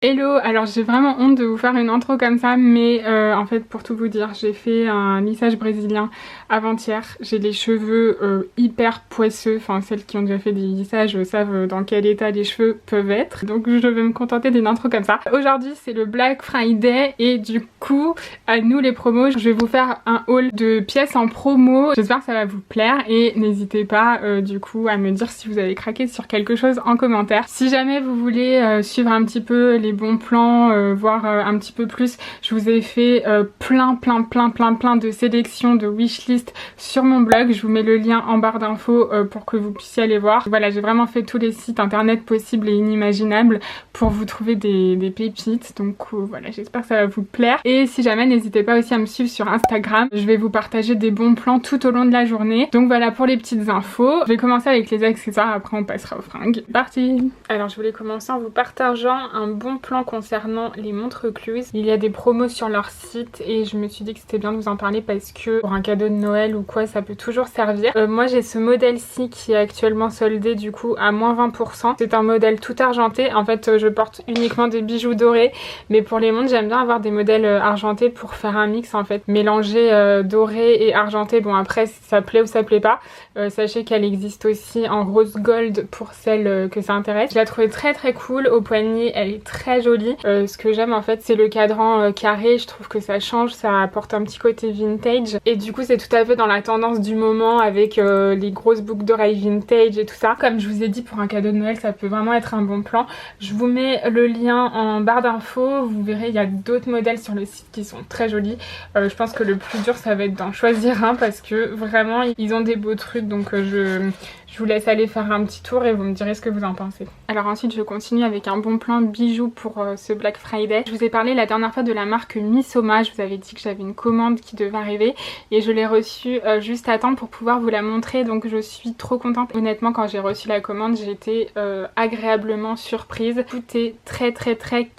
Hello, alors j'ai vraiment honte de vous faire une intro comme ça, mais en fait pour tout vous dire, j'ai fait un lissage brésilien avant-hier. J'ai les cheveux hyper poisseux, enfin celles qui ont déjà fait des lissages savent dans quel état les cheveux peuvent être. Donc je vais me contenter d'une intro comme ça. Aujourd'hui c'est le Black Friday et du coup à nous les promos, je vais vous faire un haul de pièces en promo. J'espère que ça va vous plaire et n'hésitez pas du coup à me dire si vous avez craqué sur quelque chose en commentaire. Si jamais vous voulez suivre un petit peu les bons plans, voir un petit peu plus, je vous ai fait plein de sélections de wishlist sur mon blog. Je vous mets le lien en barre d'infos pour que vous puissiez aller voir. Voilà, j'ai vraiment fait tous les sites internet possibles et inimaginables pour vous trouver des pépites. Donc voilà, j'espère que ça va vous plaire. Et si jamais, n'hésitez pas aussi à me suivre sur Instagram. Je vais vous partager des bons plans tout au long de la journée. Donc voilà pour les petites infos. Je vais commencer avec les accessoires, après on passera aux fringues. Parti! Alors je voulais commencer en vous partageant un bon plan concernant les montres Cluse. Il y a des promos sur leur site et je me suis dit que c'était bien de vous en parler parce que pour un cadeau de Noël ou quoi, ça peut toujours servir. Moi j'ai ce modèle-ci qui est actuellement soldé du coup à moins 20%. C'est un modèle tout argenté. En fait je porte uniquement des bijoux dorés, mais pour les montres j'aime bien avoir des modèles argentés pour faire un mix en fait. Mélanger doré et argenté. Bon après ça plaît ou ça plaît pas. Sachez qu'elle existe aussi en rose gold pour celles que ça intéresse. Je la trouvais très cool. Au poignet elle est très jolie. Ce que j'aime en fait c'est le cadran carré. Je trouve que ça change, ça apporte un petit côté vintage et du coup c'est tout à fait dans la tendance du moment avec les grosses boucles d'oreilles vintage et tout ça. Comme je vous ai dit, pour un cadeau de Noël ça peut vraiment être un bon plan. Je vous mets le lien en barre d'infos. Vous verrez il y a d'autres modèles sur le site qui sont très jolis. Je pense que le plus dur ça va être d'en choisir un parce que vraiment ils ont des beaux trucs. Donc je vous laisse aller faire un petit tour et vous me direz ce que vous en pensez. Alors ensuite je continue avec un bon plan bijoux pour ce Black Friday. Je vous ai parlé la dernière fois de la marque Missoma. Je vous avais dit que j'avais une commande qui devait arriver et je l'ai reçue juste à temps pour pouvoir vous la montrer. Donc je suis trop contente. Honnêtement quand j'ai reçu la commande j'ai été agréablement surprise. Tout est très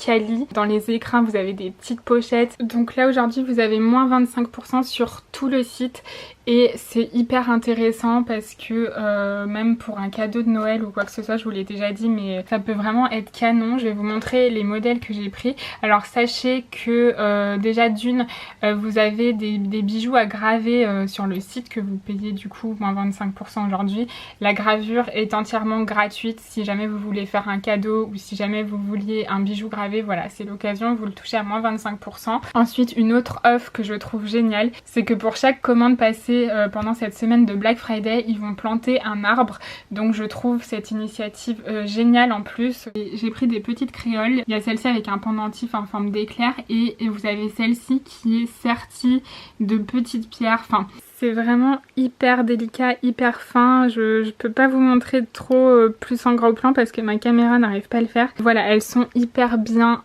quali. Dans les écrins vous avez des petites pochettes. Donc là aujourd'hui vous avez moins 25% sur tout le site. Et c'est hyper intéressant parce que même pour un cadeau de Noël ou quoi que ce soit, je vous l'ai déjà dit, mais ça peut vraiment être canon. Je vais vous montrer les modèles que j'ai pris. Alors sachez que déjà d'une, vous avez des bijoux à graver sur le site que vous payez du coup moins 25% aujourd'hui. La gravure est entièrement gratuite si jamais vous voulez faire un cadeau ou si jamais vous vouliez un bijou gravé, voilà, c'est l'occasion, vous le touchez à moins 25%. Ensuite, une autre offre que je trouve géniale, c'est que pour chaque commande passée pendant cette semaine de Black Friday, ils vont planter un arbre. Donc je trouve cette initiative géniale en plus. J'ai pris des petites créoles. Il y a celle-ci avec un pendentif en forme d'éclair et vous avez celle-ci qui est sertie de petites pierres. Enfin, c'est vraiment hyper délicat, hyper fin. Je peux pas vous montrer trop plus en gros plan parce que ma caméra n'arrive pas à le faire. Voilà, elles sont hyper bien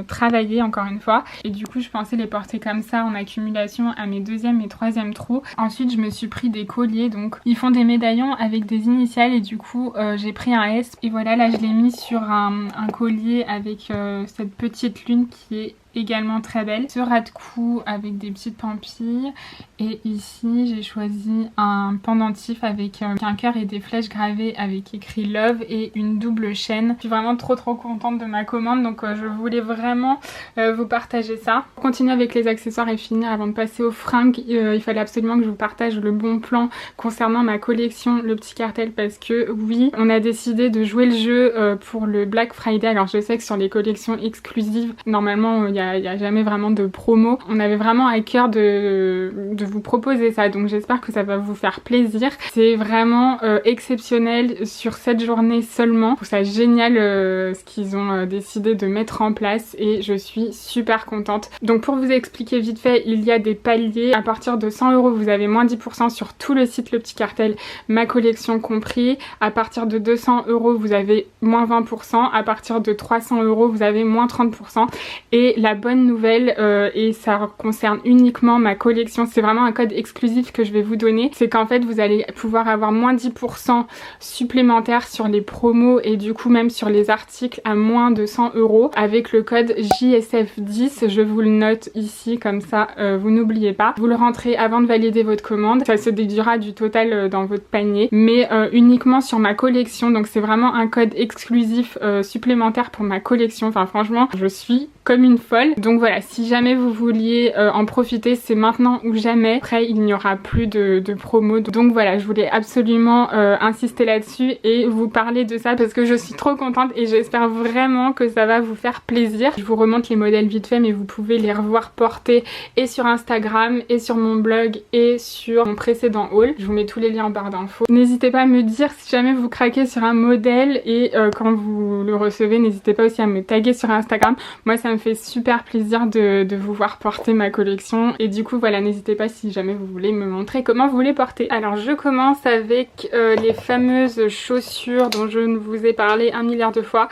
travaillées encore une fois. Et du coup, je pensais les porter comme ça en accumulation à mes deuxième et troisième trous. Ensuite, je me suis pris des colliers. Donc, ils font des médaillons avec des initiales et du coup, j'ai pris un S. Et voilà, là, je l'ai mis sur un collier avec cette petite lune qui est également très belle. Ce ras de cou avec des petites pampilles et ici j'ai choisi un pendentif avec un cœur et des flèches gravées avec écrit love et une double chaîne. Je suis vraiment trop contente de ma commande, donc je voulais vraiment vous partager ça. Pour continuer avec les accessoires et finir avant de passer aux fringues, il fallait absolument que je vous partage le bon plan concernant ma collection Le Petit Cartel parce que oui, on a décidé de jouer le jeu pour le Black Friday. Alors je sais que sur les collections exclusives, normalement il y a jamais vraiment de promo. On avait vraiment à cœur de vous proposer ça, donc j'espère que ça va vous faire plaisir. C'est vraiment exceptionnel sur cette journée seulement. Je trouve ça génial ce qu'ils ont décidé de mettre en place et je suis super contente. Donc pour vous expliquer vite fait, il y a des paliers. À partir de 100 €, vous avez moins 10% sur tout le site Le Petit Cartel, ma collection compris. À partir de 200 €, vous avez moins 20%. À partir de 300 €, vous avez moins 30%. Et la bonne nouvelle et ça concerne uniquement ma collection, c'est vraiment un code exclusif que je vais vous donner, c'est qu'en fait vous allez pouvoir avoir moins 10% supplémentaire sur les promos et du coup même sur les articles à moins de 100 € avec le code JSF10. Je vous le note ici comme ça vous n'oubliez pas. Vous le rentrez avant de valider votre commande, ça se déduira du total dans votre panier, mais uniquement sur ma collection, donc c'est vraiment un code exclusif supplémentaire pour ma collection. Enfin franchement je suis comme une folle, donc voilà, si jamais vous vouliez en profiter, c'est maintenant ou jamais. Après il n'y aura plus de promo, donc voilà, je voulais absolument insister là-dessus et vous parler de ça parce que je suis trop contente et j'espère vraiment que ça va vous faire plaisir. Je vous remonte les modèles vite fait, mais vous pouvez les revoir portés et sur Instagram et sur mon blog et sur mon précédent haul. Je vous mets tous les liens en barre d'infos. N'hésitez pas à me dire si jamais vous craquez sur un modèle et quand vous le recevez, n'hésitez pas aussi à me taguer sur Instagram. Moi ça me fait super plaisir de vous voir porter ma collection et du coup voilà, n'hésitez pas si jamais vous voulez me montrer comment vous les portez. Alors je commence avec les fameuses chaussures dont je ne vous ai parlé un milliard de fois.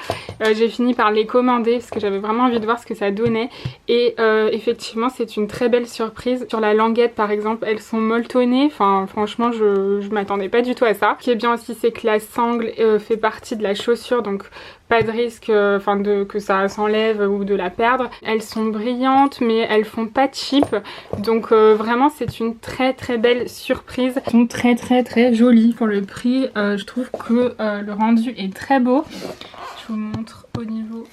J'ai fini par les commander parce que j'avais vraiment envie de voir ce que ça donnait et effectivement c'est une très belle surprise. Sur la languette par exemple, elles sont molletonnées, enfin franchement je m'attendais pas du tout à ça. Ce qui est bien aussi c'est que la sangle fait partie de la chaussure, donc pas de risque que ça s'enlève ou de la perdre. Elles sont brillantes mais elles font pas cheap, donc vraiment c'est une très belle surprise. Elles sont très jolies pour le prix. Je trouve que le rendu est très beau. Je vous montre au niveau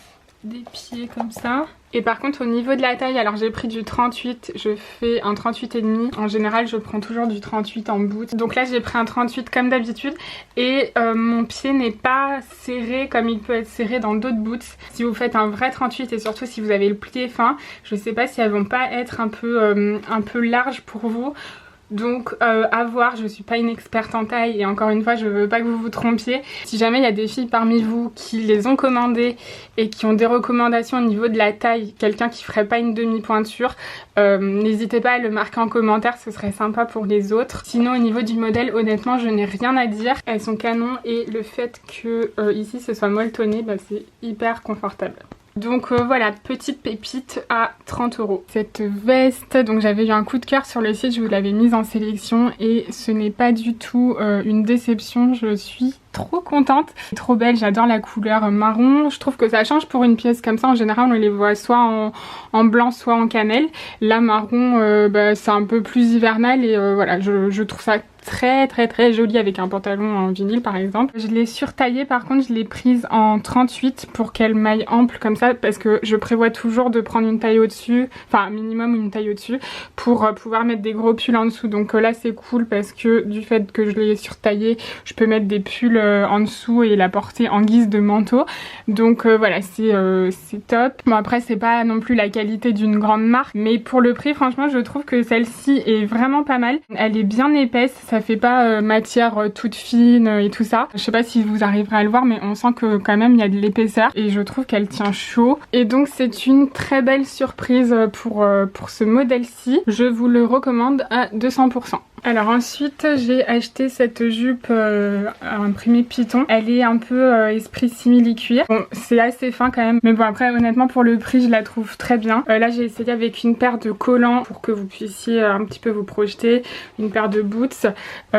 des pieds comme ça. Et par contre au niveau de la taille, alors j'ai pris du 38, je fais un 38,5. En général je prends toujours du 38 en boot. Donc là j'ai pris un 38 comme d'habitude et mon pied n'est pas serré comme il peut être serré dans d'autres boots. Si vous faites un vrai 38 et surtout si vous avez le pied fin, je sais pas si elles vont pas être un peu larges pour vous. Donc à voir, je suis pas une experte en taille et encore une fois je veux pas que vous vous trompiez. Si jamais il y a des filles parmi vous qui les ont commandées et qui ont des recommandations au niveau de la taille, quelqu'un qui ferait pas une demi-pointure, n'hésitez pas à le marquer en commentaire, ce serait sympa pour les autres. Sinon au niveau du modèle, honnêtement je n'ai rien à dire, elles sont canon et le fait que ici ce soit molletonné, bah, c'est hyper confortable. Donc voilà, petite pépite à 30 €. Cette veste, donc j'avais eu un coup de cœur sur le site, je vous l'avais mise en sélection et ce n'est pas du tout une déception, je suis trop contente. Trop belle, j'adore la couleur marron, je trouve que ça change pour une pièce comme ça. En général on les voit soit en blanc soit en cannelle. Là marron c'est un peu plus hivernal et voilà, je trouve ça très jolie avec un pantalon en vinyle par exemple. Je l'ai surtaillée par contre, je l'ai prise en 38 pour qu'elle m'aille ample comme ça parce que je prévois toujours de prendre une taille au-dessus, enfin minimum une taille au-dessus pour pouvoir mettre des gros pulls en dessous. Donc là c'est cool parce que du fait que je l'ai surtaillée, je peux mettre des pulls en dessous et la porter en guise de manteau. Donc voilà, c'est top. Bon après c'est pas non plus la qualité d'une grande marque, mais pour le prix franchement je trouve que celle-ci est vraiment pas mal. Elle est bien épaisse, ça fait pas matière toute fine et tout ça. Je sais pas si vous arriverez à le voir mais on sent que quand même il y a de l'épaisseur et je trouve qu'elle tient chaud. Et donc c'est une très belle surprise pour ce modèle-ci. Je vous le recommande à 200%. Alors ensuite j'ai acheté cette jupe imprimée Python. Elle est un peu esprit simili-cuir. Bon c'est assez fin quand même, mais bon après honnêtement pour le prix je la trouve très bien. Là j'ai essayé avec une paire de collants pour que vous puissiez un petit peu vous projeter, une paire de boots.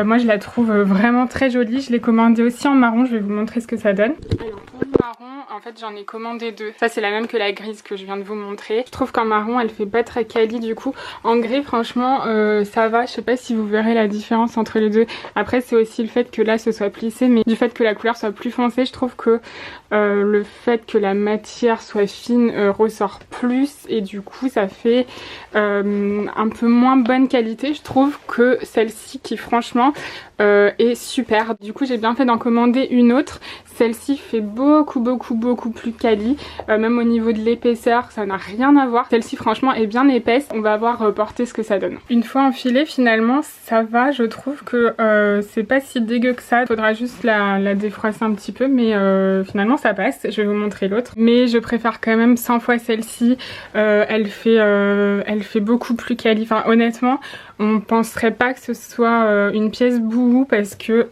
Moi je la trouve vraiment très jolie. Je l'ai commandée aussi en marron, je vais vous montrer ce que ça donne. Alors pour le marron en fait j'en ai commandé deux. Ça c'est la même que la grise que je viens de vous montrer. Je trouve qu'en marron elle fait pas très quali du coup. En gris franchement ça va, je sais pas si vous verrez la différence entre les deux. Après c'est aussi le fait que là ce soit plissé, mais du fait que la couleur soit plus foncée, je trouve que le fait que la matière soit fine ressort plus et du coup ça fait un peu moins bonne qualité je trouve que celle-ci qui franchement est super. Du coup j'ai bien fait d'en commander une autre. Celle-ci fait beaucoup plus quali, même au niveau de l'épaisseur ça n'a rien à voir. Celle-ci franchement est bien épaisse, on va voir porter ce que ça donne. Une fois enfilée finalement ça va, je trouve que c'est pas si dégueu que ça. Il faudra juste la défroisser un petit peu mais finalement ça passe. Je vais vous montrer l'autre mais je préfère quand même 100 fois celle-ci. Elle fait beaucoup plus quali, enfin honnêtement on penserait pas que ce soit une pièce bouhou parce que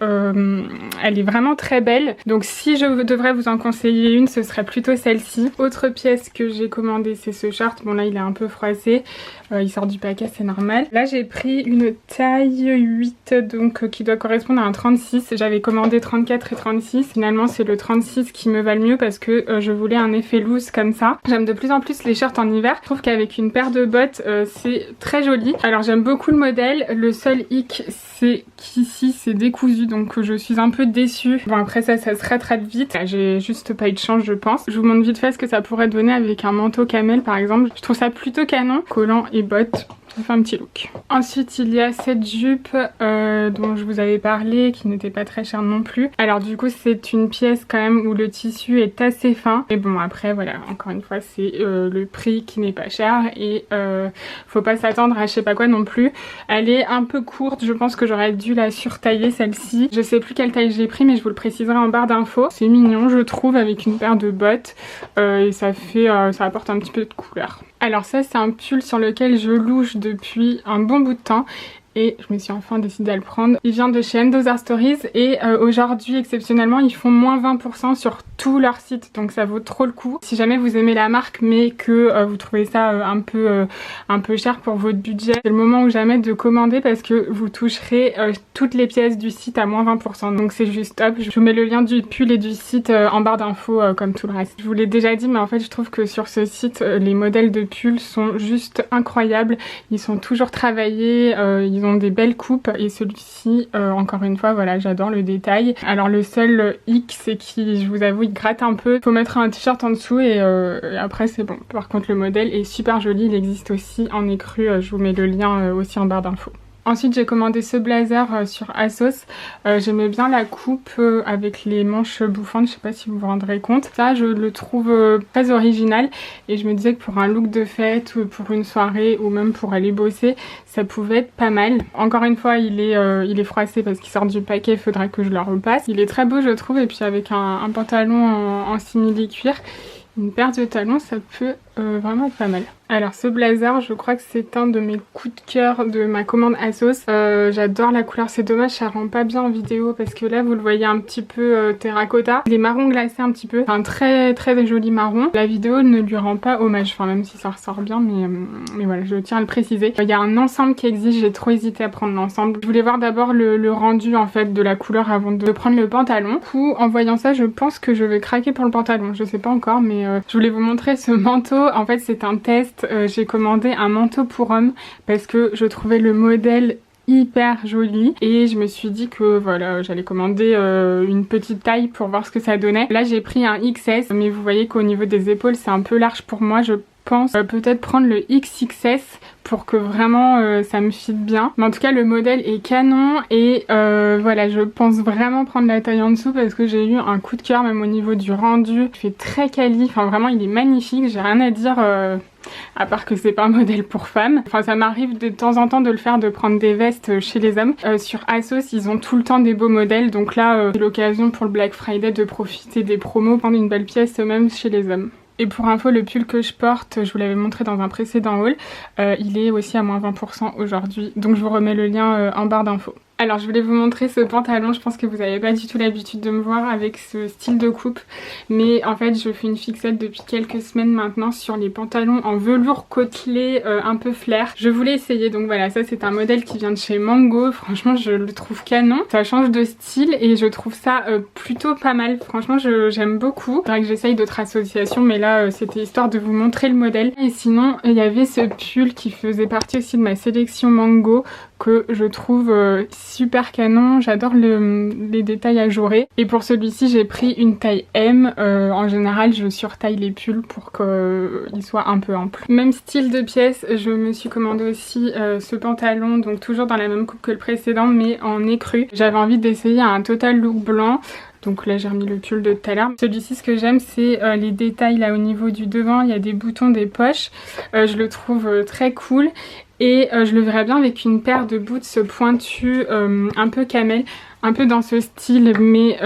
elle est vraiment très belle. Donc si je devrais vous en conseiller une, ce serait plutôt celle-ci. Autre pièce que j'ai commandée, c'est ce short. Bon là il est un peu froissé, il sort du paquet, c'est normal. Là j'ai pris une taille 8 donc qui doit correspondre à un 36. J'avais commandé 34 et 36. Finalement c'est le 36 qui me va le mieux parce que je voulais un effet loose comme ça. J'aime de plus en plus les shorts en hiver. Je trouve qu'avec une paire de bottes c'est très joli. Alors j'aime beaucoup le modèle. Le seul hic c'est qu'ici c'est décousu donc je suis un peu déçue. Bon après ça se rattrape vite. J'ai juste pas eu de chance je pense. Je vous montre vite fait ce que ça pourrait donner avec un manteau camel par exemple. Je trouve ça plutôt canon. Collant et bottes. Ça fait un petit look. Ensuite il y a cette jupe dont je vous avais parlé qui n'était pas très chère non plus. Alors du coup c'est une pièce quand même où le tissu est assez fin. Et bon après voilà encore une fois c'est le prix qui n'est pas cher et faut pas s'attendre à je sais pas quoi non plus. Elle est un peu courte, je pense que j'aurais dû la surtailler celle-ci. Je sais plus quelle taille j'ai pris mais je vous le préciserai en barre d'infos. C'est mignon je trouve avec une paire de bottes et ça apporte un petit peu de couleur. Alors ça c'est un pull sur lequel je louche depuis un bon bout de temps et je me suis enfin décidée à le prendre. Il vient de chez Endosar Stories et aujourd'hui exceptionnellement ils font moins 20% sur tout leur site donc ça vaut trop le coup. Si jamais vous aimez la marque mais que vous trouvez ça un peu cher pour votre budget, c'est le moment ou jamais de commander parce que vous toucherez toutes les pièces du site à moins 20% donc c'est juste top. Je vous mets le lien du pull et du site en barre d'infos comme tout le reste. Je vous l'ai déjà dit mais en fait je trouve que sur ce site les modèles de pulls sont juste incroyables. Ils sont toujours travaillés, ils ont des belles coupes et celui-ci encore une fois voilà j'adore le détail. Alors le seul hic c'est qu'il je vous avoue il gratte un peu, il faut mettre un t-shirt en dessous et après c'est bon. Par contre le modèle est super joli, il existe aussi en écru, je vous mets le lien aussi en barre d'infos. Ensuite j'ai commandé ce blazer sur ASOS, j'aimais bien la coupe avec les manches bouffantes, je sais pas si vous vous rendrez compte. Ça je le trouve très original et je me disais que pour un look de fête ou pour une soirée ou même pour aller bosser ça pouvait être pas mal. Encore une fois il est froissé parce qu'il sort du paquet, il faudra que je le repasse. Il est très beau je trouve et puis avec un pantalon en simili cuir, une paire de talons ça peut vraiment être pas mal. Alors ce blazer je crois que c'est un de mes coups de cœur de ma commande ASOS. J'adore la couleur, c'est dommage ça rend pas bien en vidéo parce que là vous le voyez un petit peu terracotta. Il est marron glacé un petit peu, un très très joli marron. La vidéo ne lui rend pas hommage, enfin même si ça ressort bien mais voilà je tiens à le préciser. Il y a un ensemble qui existe, j'ai trop hésité à prendre l'ensemble. Je voulais voir d'abord le rendu en fait de la couleur avant de prendre le pantalon. Du coup en voyant ça je pense que je vais craquer pour le pantalon, je sais pas encore mais je voulais vous montrer ce manteau. En fait c'est un test, j'ai commandé un manteau pour homme parce que je trouvais le modèle hyper joli et je me suis dit que voilà j'allais commander une petite taille pour voir ce que ça donnait. Là j'ai pris un XS mais vous voyez qu'au niveau des épaules c'est un peu large pour moi. Je pense peut-être prendre le XXS pour que vraiment ça me fit bien. Mais en tout cas le modèle est canon et voilà je pense vraiment prendre la taille en dessous parce que j'ai eu un coup de cœur même au niveau du rendu. Il fait très quali, enfin vraiment il est magnifique, j'ai rien à dire à part que c'est pas un modèle pour femmes. Enfin ça m'arrive de temps en temps de le faire, de prendre des vestes chez les hommes. Sur ASOS ils ont tout le temps des beaux modèles donc là c'est l'occasion pour le Black Friday de profiter des promos, prendre une belle pièce même chez les hommes. Et pour info, le pull que je porte, je vous l'avais montré dans un précédent haul, il est aussi à moins 20% aujourd'hui. Donc je vous remets le lien en barre d'infos. Alors je voulais vous montrer ce pantalon, je pense que vous n'avez pas du tout l'habitude de me voir avec ce style de coupe. Mais en fait je fais une fixette depuis quelques semaines maintenant sur les pantalons en velours côtelé un peu flair. Je voulais essayer, donc voilà, ça c'est un modèle qui vient de chez Mango. Franchement je le trouve canon, ça change de style et je trouve ça plutôt pas mal. Franchement j'aime beaucoup. C'est vrai que j'essaye d'autres associations mais là c'était histoire de vous montrer le modèle. Et sinon il y avait ce pull qui faisait partie aussi de ma sélection Mango que je trouve super canon, j'adore les détails ajourés. Et pour celui-ci j'ai pris une taille M, en général je surtaille les pulls pour qu'ils soient un peu amples. Même style de pièce, je me suis commandé aussi ce pantalon, donc toujours dans la même coupe que le précédent mais en écru. J'avais envie d'essayer un total look blanc. Donc là j'ai remis le pull de tout à l'heure. Celui-ci ce que j'aime c'est les détails là au niveau du devant, il y a des boutons, des poches. Je le trouve très cool. Et je le verrais bien avec une paire de boots pointus un peu camel. un peu dans ce style mais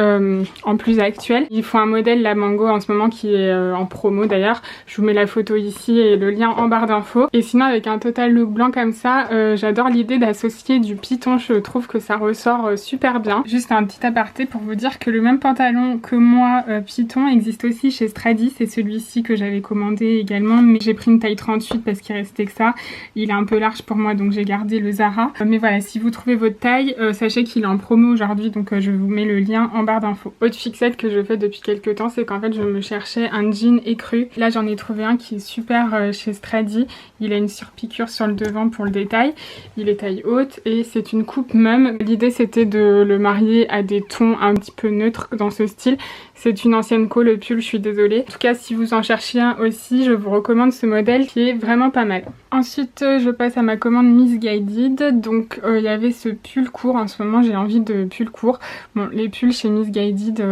en plus actuel. Ils font un modèle la Mango en ce moment qui est en promo d'ailleurs. Je vous mets la photo ici et le lien en barre d'infos. Et sinon avec un total look blanc comme ça, j'adore l'idée d'associer du python. Je trouve que ça ressort super bien. Juste un petit aparté pour vous dire que le même pantalon que moi python existe aussi chez Stradi. C'est celui-ci que j'avais commandé également, mais j'ai pris une taille 38 parce qu'il restait que ça. Il est un peu large pour moi donc j'ai gardé le Zara. Mais voilà, si vous trouvez votre taille, sachez qu'il est en promo aujourd'hui, donc je vous mets le lien en barre d'infos. Autre fixette que je fais depuis quelques temps, c'est qu'en fait je me cherchais un jean écru. Là j'en ai trouvé un qui est super chez Stradi. Il a une surpiqûre sur le devant pour le détail. Il est taille haute et c'est une coupe mum. L'idée c'était de le marier à des tons un petit peu neutres dans ce style. C'est une ancienne co, le pull, je suis désolée. En tout cas, si vous en cherchez un aussi, je vous recommande ce modèle qui est vraiment pas mal. Ensuite, je passe à ma commande Missguided. Donc, il y avait ce pull court. En ce moment, j'ai envie de pull court. Bon, les pulls chez Missguided...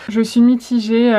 Je suis mitigée,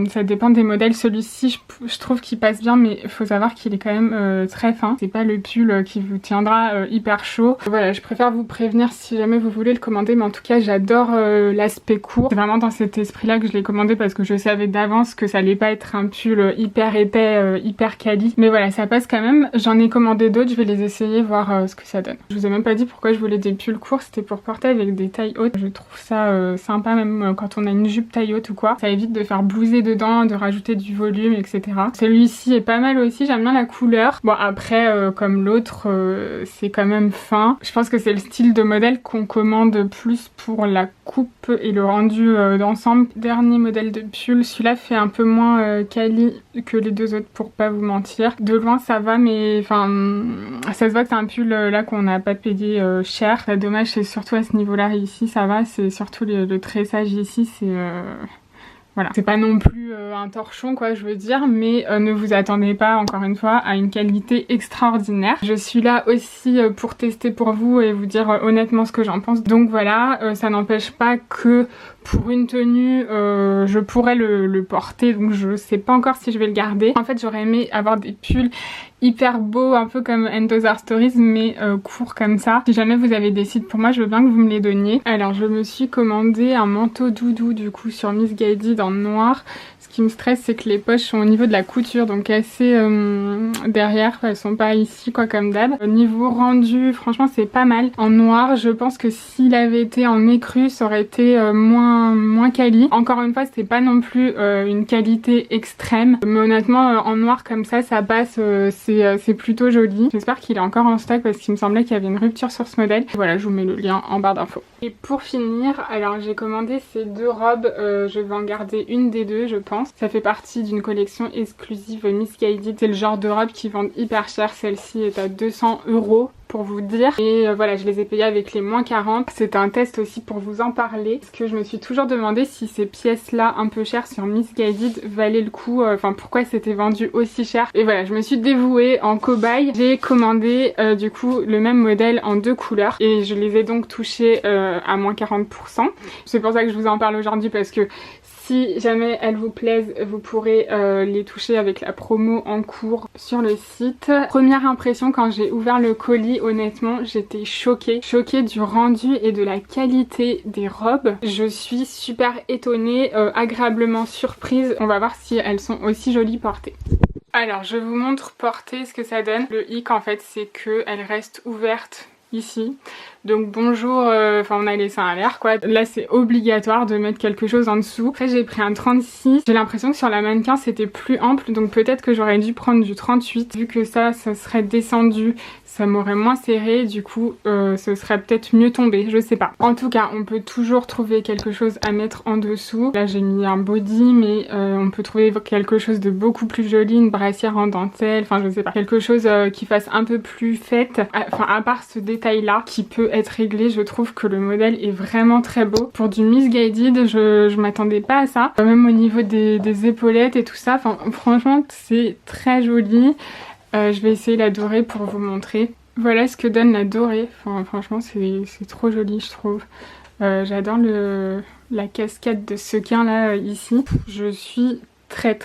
ça dépend des modèles. Celui-ci, je trouve qu'il passe bien, mais il faut savoir qu'il est quand même très fin. C'est pas le pull qui vous tiendra hyper chaud. Voilà, je préfère vous prévenir si jamais vous voulez le commander, mais en tout cas, j'adore l'aspect court. C'est vraiment dans cet esprit-là que je l'ai commandé parce que je savais d'avance que ça allait pas être un pull hyper épais, hyper quali. Mais voilà, ça passe quand même. J'en ai commandé d'autres, je vais les essayer, voir ce que ça donne. Je vous ai même pas dit pourquoi je voulais des pulls courts, c'était pour porter avec des tailles hautes. Je trouve ça sympa, même quand on a une jupe taille haute ou quoi. Ça évite de faire blouser dedans, de rajouter du volume, etc. Celui-ci est pas mal aussi, j'aime bien la couleur. Bon après, comme l'autre, c'est quand même fin. Je pense que c'est le style de modèle qu'on commande plus pour la coupe et le rendu d'ensemble. Dernier modèle de pull, celui-là fait un peu moins quali que les deux autres pour pas vous mentir. De loin ça va, mais enfin ça se voit que c'est un pull là qu'on n'a pas payé cher. C'est dommage, c'est surtout à ce niveau-là. Ici ça va, c'est surtout le tressage ici, c'est... Voilà, c'est pas non plus un torchon quoi je veux dire, mais ne vous attendez pas encore une fois à une qualité extraordinaire. Je suis là aussi pour tester pour vous et vous dire honnêtement ce que j'en pense. Donc voilà, ça n'empêche pas que pour une tenue je pourrais le porter, donc je sais pas encore si je vais le garder. En fait j'aurais aimé avoir des pulls hyper beaux, un peu comme Endosar Stories, mais courts comme ça. Si jamais vous avez des sites pour moi, je veux bien que vous me les donniez. Alors je me suis commandé un manteau doudou du coup sur Missguided en noir. Ce qui me stresse, c'est que les poches sont au niveau de la couture, donc assez derrière, elles sont pas ici quoi comme d'hab. Niveau rendu, franchement c'est pas mal. En noir, je pense que s'il avait été en écru, ça aurait été moins quali. Encore une fois, c'est pas non plus une qualité extrême, mais honnêtement en noir comme ça passe, c'est plutôt joli. J'espère qu'il est encore en stock parce qu'il me semblait qu'il y avait une rupture sur ce modèle. Voilà, je vous mets le lien en barre d'infos. Et pour finir, alors j'ai commandé ces deux robes, je vais en garder une des deux je pense. Ça fait partie d'une collection exclusive Missguided. C'est le genre de robe qui vendent hyper cher. Celle-ci est à 200 € pour vous dire. Et voilà, je les ai payées avec les moins 40. C'est un test aussi pour vous en parler. Parce que je me suis toujours demandé si ces pièces-là un peu chères sur Missguided valaient le coup. Enfin, pourquoi c'était vendu aussi cher. Et voilà, je me suis dévouée en cobaye. J'ai commandé du coup le même modèle en deux couleurs. Et je les ai donc touchées à moins 40%. C'est pour ça que je vous en parle aujourd'hui parce que si jamais elles vous plaisent, vous pourrez les toucher avec la promo en cours sur le site. Première impression quand j'ai ouvert le colis, honnêtement j'étais choquée. Choquée du rendu et de la qualité des robes. Je suis super étonnée, agréablement surprise. On va voir si elles sont aussi jolies portées. Alors je vous montre portée ce que ça donne. Le hic en fait c'est qu'elles restent ouvertes ici. Donc bonjour, enfin on a les seins à l'air quoi. Là c'est obligatoire de mettre quelque chose en dessous. Après j'ai pris un 36. J'ai l'impression que sur la mannequin c'était plus ample. Donc peut-être que j'aurais dû prendre du 38. Vu que ça serait descendu, ça m'aurait moins serré. Du coup ce serait peut-être mieux tombé, je sais pas. En tout cas on peut toujours trouver quelque chose à mettre en dessous. Là j'ai mis un body mais on peut trouver quelque chose de beaucoup plus joli. Une brassière en dentelle, enfin je sais pas. Quelque chose qui fasse un peu plus fête. Enfin à part ce détail là qui peut être réglé, je trouve que le modèle est vraiment très beau. Pour du Missguided, je m'attendais pas à ça. Même au niveau des épaulettes et tout ça, enfin franchement c'est très joli. Je vais essayer la dorée pour vous montrer. Voilà ce que donne la dorée. Enfin franchement c'est trop joli je trouve. J'adore la cascade de sequins là ici. Je suis très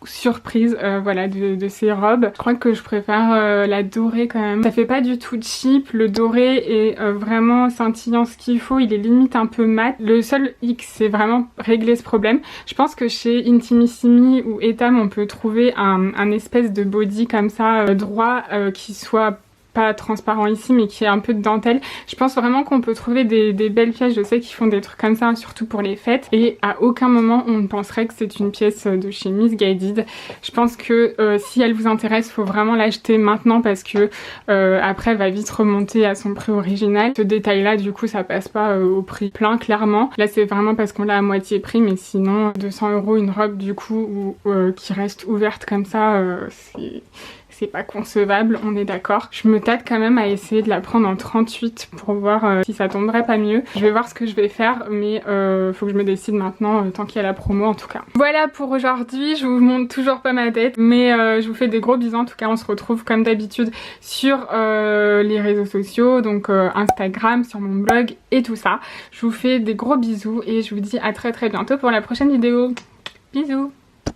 surprise voilà de ces robes. Je crois que je préfère la dorée quand même. Ça fait pas du tout cheap, le doré est vraiment scintillant ce qu'il faut, il est limite un peu mat. Le seul X c'est vraiment régler ce problème. Je pense que chez Intimissimi ou Etam on peut trouver un espèce de body comme ça droit qui soit pas transparent ici mais qui est un peu de dentelle. Je pense vraiment qu'on peut trouver des belles pièces, je sais qu'ils font des trucs comme ça surtout pour les fêtes et à aucun moment on ne penserait que c'est une pièce de chez Missguided. Je pense que si elle vous intéresse faut vraiment l'acheter maintenant parce que après elle va vite remonter à son prix original. Ce détail là du coup ça passe pas au prix plein clairement. Là c'est vraiment parce qu'on l'a à moitié prix mais sinon 200 € une robe du coup qui reste ouverte comme ça c'est pas concevable, on est d'accord. Je me tâte quand même à essayer de la prendre en 38 pour voir si ça tomberait pas mieux. Je vais voir ce que je vais faire, mais faut que je me décide maintenant, tant qu'il y a la promo en tout cas. Voilà pour aujourd'hui, je vous montre toujours pas ma tête, mais je vous fais des gros bisous. En tout cas, on se retrouve comme d'habitude sur les réseaux sociaux, donc Instagram, sur mon blog et tout ça. Je vous fais des gros bisous et je vous dis à très bientôt pour la prochaine vidéo. Bisous!